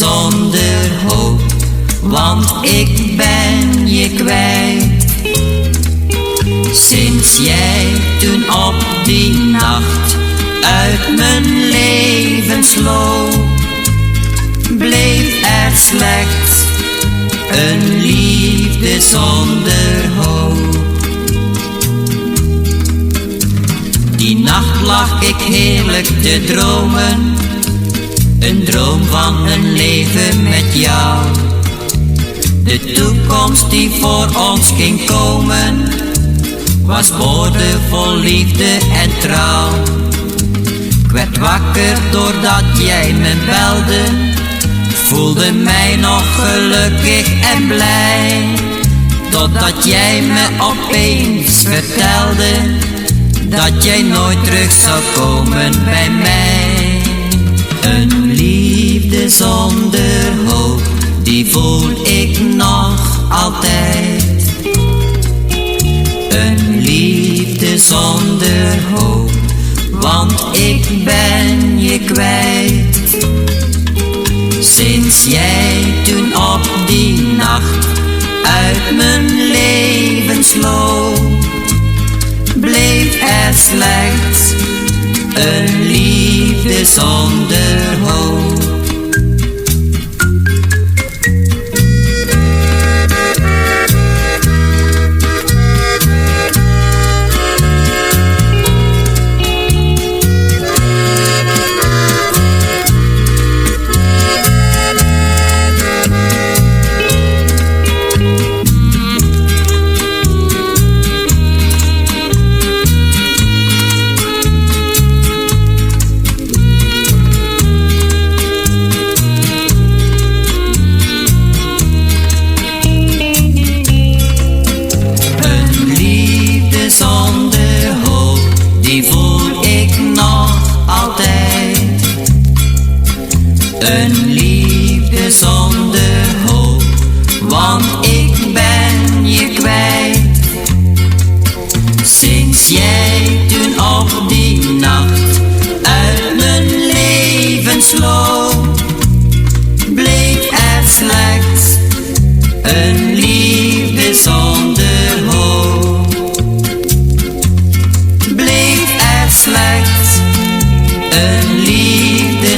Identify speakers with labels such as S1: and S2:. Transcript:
S1: zonder hoop, want ik ben je kwijt. Sinds jij toen op die nacht uit mijn leven sloop, bleef er slechts een liefde zonder hoop. Die nacht lag ik heerlijk te dromen, een droom van een leven met jou. De toekomst die voor ons ging komen, was boordevol liefde en trouw. Ik werd wakker doordat jij me belde, voelde mij nog gelukkig en blij, totdat jij me opeens vertelde dat jij nooit terug zou komen bij mij. Een liefde zonder hoop, die voel ik nog altijd. Een liefde zonder hoop, want ik ben je kwijt. Sinds jij toen op die nacht uit mijn leven sloop, bleef er slechts een liefde zonder hoop. Zonder hoop, die voel ik nog altijd. Een liefde zonder hoop, want ik ben je kwijt. Sinds jij toen op die nacht uit mijn leven sloop, bleef er slechts een liefde zonder hoop. Slechts een liefde